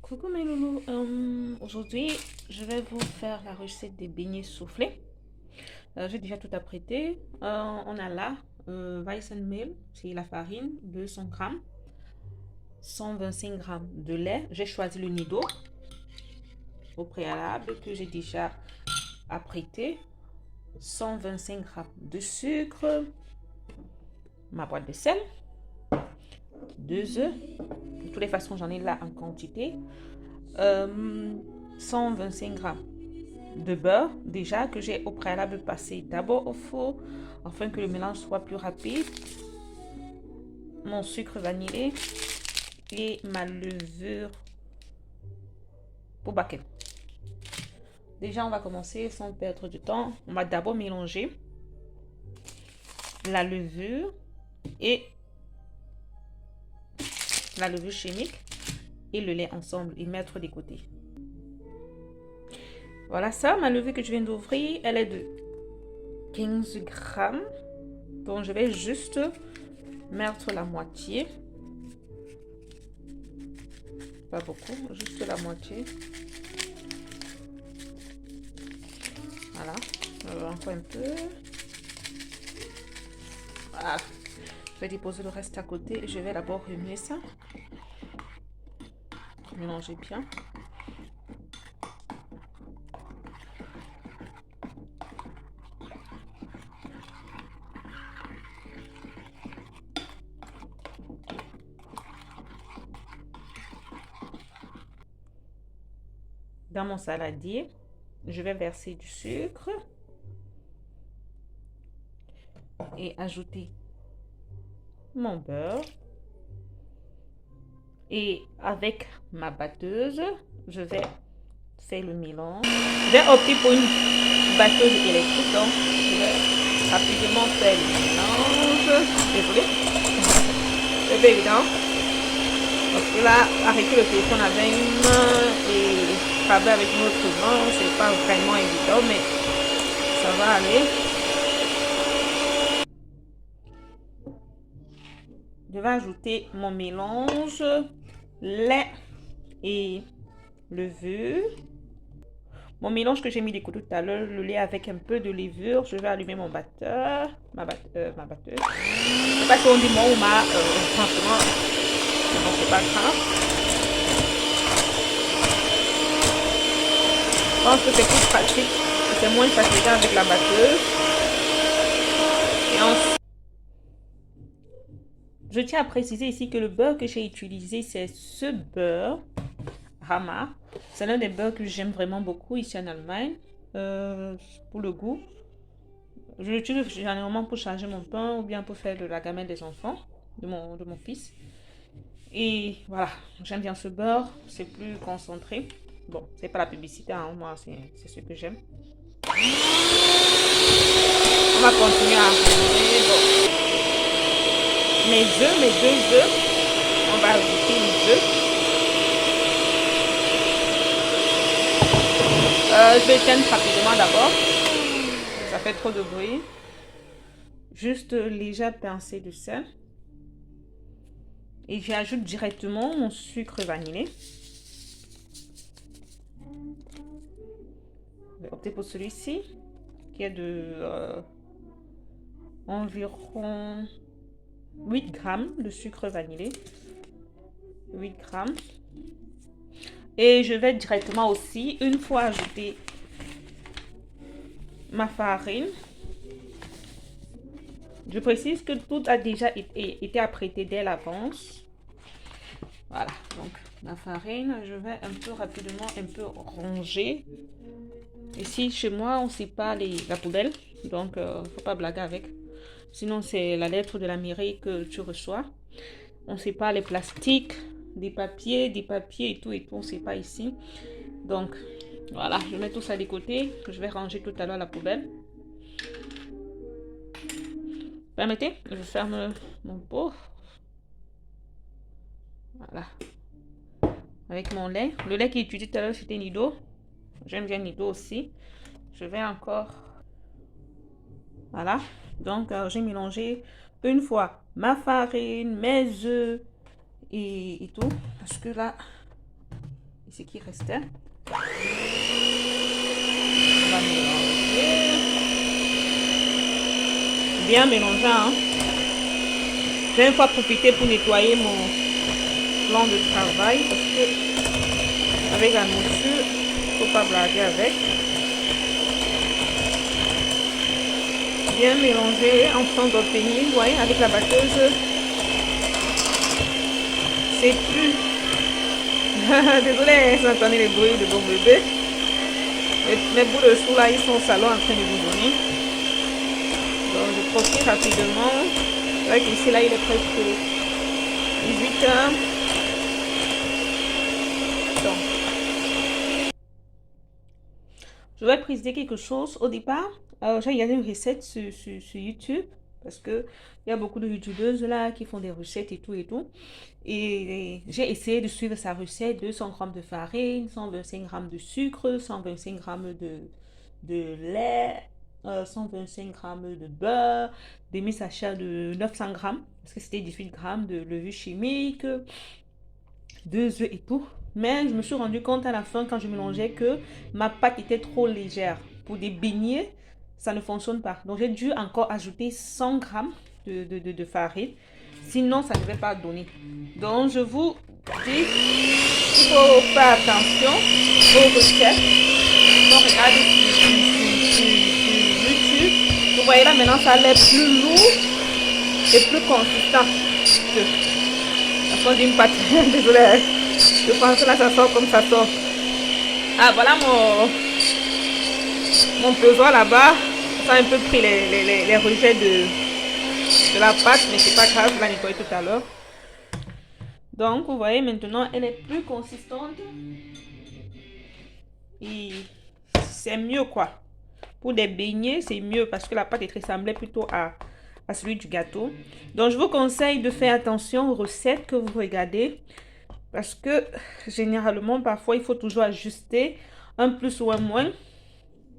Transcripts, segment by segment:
Coucou mes loulous, aujourd'hui je vais vous faire la recette des beignets soufflés. J'ai déjà tout apprêté. On a là Weizenmehl, c'est la farine, 200 grammes, 125 grammes de lait. J'ai choisi le Nido au préalable que j'ai déjà apprêté, 125 grammes de sucre, ma boîte de sel, 2 œufs. De toutes les façons, j'en ai là en quantité. 125 grammes de beurre déjà que j'ai au préalable passé d'abord au four afin que le mélange soit plus rapide, mon sucre vanillé et ma levure pour baquet. Déjà on va commencer sans perdre de temps. On va d'abord mélanger la levure et la levure chimique et le lait ensemble et mettre des côtés. Voilà ça, ma levure que je viens d'ouvrir, elle est de 15 grammes. Donc je vais juste mettre la moitié. Pas beaucoup, juste la moitié. Voilà, encore un peu. Voilà. Je vais déposer le reste à côté et je vais d'abord remuer ça. Mélanger bien. Dans mon saladier, je vais verser du sucre et ajouter mon beurre. Et avec ma batteuse, je vais faire le mélange. Je vais opter pour une batteuse électrique, donc je vais rapidement faire le mélange. Désolée, c'est pas évident. Parce que là, arrêter le téléphone avec une main et travailler avec une autre main, c'est pas vraiment évident, mais ça va aller. Je vais ajouter mon mélange, lait et levure. Mon mélange que j'ai mis de côté tout à l'heure, le lait avec un peu de levure. Je vais allumer mon batteur, ma batteuse. Je sais pas si on dit mon ou ma, franchement, bon, c'est pas grave. Je pense que c'est plus pratique, c'est moins fatigant avec la batteuse. Et ensuite, je tiens à préciser ici que le beurre que j'ai utilisé, c'est ce beurre Rama. C'est l'un des beurres que j'aime vraiment beaucoup ici en Allemagne. Pour le goût. Je l'utilise généralement pour changer mon pain ou bien pour faire de la gamelle des enfants, de mon fils. Et voilà, j'aime bien ce beurre, c'est plus concentré. Bon, c'est pas la publicité, hein, moi c'est ce que j'aime. On va continuer à ramener. Bon. Mes deux œufs, on va ajouter les œufs. Je vais éteindre rapidement d'abord. Ça fait trop de bruit. Juste légère pincée de sel. Et j'ajoute directement mon sucre vanillé. Je vais opter pour celui-ci, qui est de environ 8 grammes de sucre vanillé. 8 grammes. Et je vais directement aussi, une fois ajouté ma farine, je précise que tout a déjà été apprêté dès l'avance. Voilà, donc la farine, je vais un peu rapidement, un peu ronger. Ici, chez moi, on ne sait pas la poubelle, donc faut pas blaguer avec. Sinon, c'est la lettre de la mairie que tu reçois. On ne sait pas les plastiques, des papiers et tout, on ne sait pas ici. Donc, voilà, je mets tout ça de côté, que je vais ranger tout à l'heure à la poubelle. Permettez, je ferme mon pot. Voilà. Avec mon lait. Le lait qui est utilisé tout à l'heure, c'était Nido. J'aime bien Nido aussi. Je vais encore... Voilà. Donc, j'ai mélangé une fois ma farine, mes œufs et tout. Parce que là, ce qui restait. On va mélanger. Bien mélanger, hein. J'ai une fois profité pour nettoyer mon plan de travail parce que avec la moussure, il ne faut pas blaguer avec. Bien mélanger en train d'obtenir, vous voyez, avec la batteuse. C'est plus. Désolée, vous entendez les bruits de vos bébés. Mes bouts de chou là, ils sont au salon en train de vous donner. Donc je profite rapidement. C'est vrai qu'ici là, il est presque 18 heures. Donc, je vais préciser quelque chose au départ. J'ai regardé une recette sur YouTube parce que il y a beaucoup de youtubeuses là qui font des recettes et tout et tout. Et j'ai essayé de suivre sa recette: 200 g de farine, 125 g de sucre, 125 g de lait, 125 g de beurre, demi-sachet de 900 g, parce que c'était 18 g de levure chimique, 2 œufs et tout. Mais je me suis rendu compte à la fin, quand je mélangeais, que ma pâte était trop légère. Pour des beignets, ça ne fonctionne pas. Donc j'ai dû encore ajouter 100 g de farine. Sinon, ça ne devait pas donner. Donc je vous dis, il faut faire attention aux recettes. Donc regardez sur YouTube. Vous voyez là, maintenant ça a l'air plus lourd et plus consistant. Ça sort d'une pâte. Désolée. Je pense que là ça sort comme ça sort. Ah, voilà mon pessoir là-bas. Ça a un peu pris les rejets de la pâte, mais c'est pas grave, je vais la nettoyer tout à l'heure. Donc vous voyez, maintenant elle est plus consistante et c'est mieux quoi. Pour des beignets, c'est mieux parce que la pâte ressemblait plutôt à celui du gâteau. Donc je vous conseille de faire attention aux recettes que vous regardez, parce que généralement parfois il faut toujours ajuster un plus ou un moins.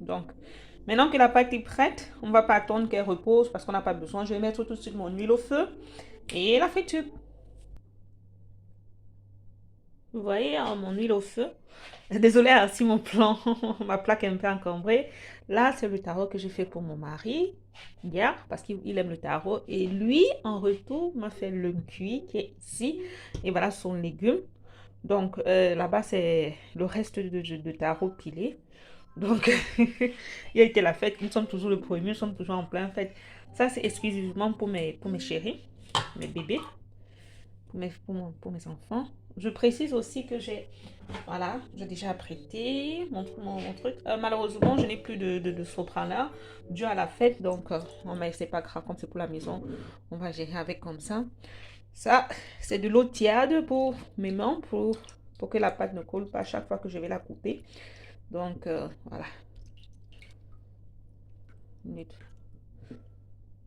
Donc maintenant que la pâte est prête, on ne va pas attendre qu'elle repose parce qu'on n'a pas besoin. Je vais mettre tout de suite mon huile au feu et la friture. Vous voyez, mon huile au feu. Désolée si mon plan, ma plaque est un peu encombrée. Là, c'est le tarot que j'ai fait pour mon mari hier parce qu'il aime le tarot. Et lui, en retour, m'a fait le cuit qui est ici. Et voilà son légume. Donc, là-bas, c'est le reste de tarot pilé. Donc, il a été la fête. Nous sommes toujours le premier, nous sommes toujours en plein fête. Ça, c'est exclusivement pour mes chéris, mes bébés, pour mes enfants. Je précise aussi que j'ai déjà apprêté mon truc. Malheureusement, je n'ai plus de sopraneur dû à la fête. Donc, mais c'est pas grave, comme c'est pour la maison, on va gérer avec comme ça. Ça, c'est de l'eau tiède pour mes mains, pour que la pâte ne colle pas chaque fois que je vais la couper. Donc, voilà.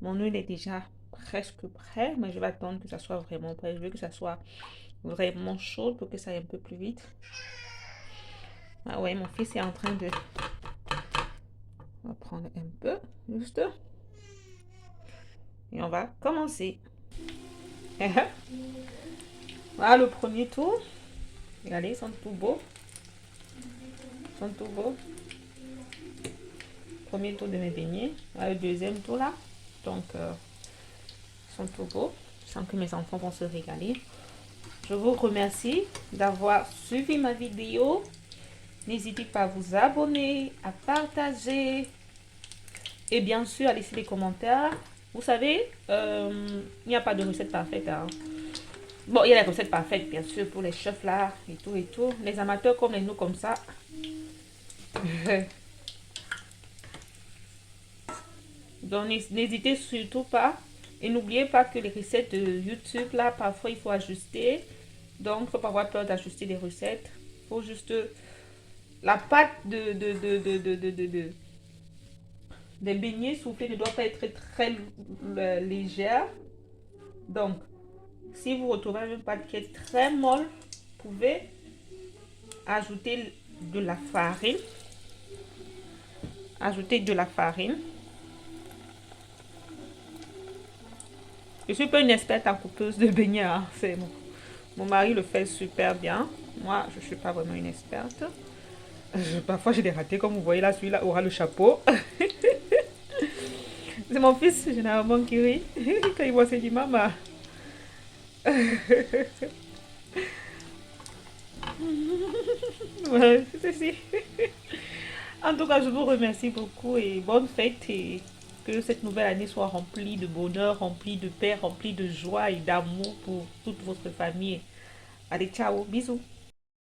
Mon huile est déjà presque prêt, mais je vais attendre que ça soit vraiment prêt. Je veux que ça soit vraiment chaud pour que ça aille un peu plus vite. Ah ouais, mon fils est en train de... On va prendre un peu, juste. Et on va commencer. Voilà le premier tour. Regardez, ils sont tout beaux. Ils sont tout beaux. Premier tour de mes beignets. Voilà le deuxième tour là. Donc, ils sont tout beaux. Je sens que mes enfants vont se régaler. Je vous remercie d'avoir suivi ma vidéo. N'hésitez pas à vous abonner, à partager et bien sûr à laisser des commentaires. Vous savez, il n'y a pas de recette parfaite. Hein. Bon, il y a les recettes parfaites, bien sûr, pour les chefs là et tout et tout. Les amateurs comme les nous comme ça. Donc, n'hésitez surtout pas. Et n'oubliez pas que les recettes de YouTube, là, parfois, il faut ajuster. Donc, il ne faut pas avoir peur d'ajuster les recettes. Il faut juste... La pâte des beignets soufflés ne doit pas être très légère. Donc, si vous retrouvez une pâte qui est très molle, vous pouvez ajouter de la farine. Ajouter de la farine. Je ne suis pas une experte en coupeuse de beignets. Hein. C'est mon mari le fait super bien. Moi, je ne suis pas vraiment une experte. Parfois, j'ai des ratés, comme vous voyez là, celui-là aura le chapeau. C'est mon fils, généralement, qui rit quand il voit ses dit maman. Ouais, c'est si. En tout cas, je vous remercie beaucoup et bonne fête et que cette nouvelle année soit remplie de bonheur, remplie de paix, remplie de joie et d'amour pour toute votre famille. Allez, ciao, bisous.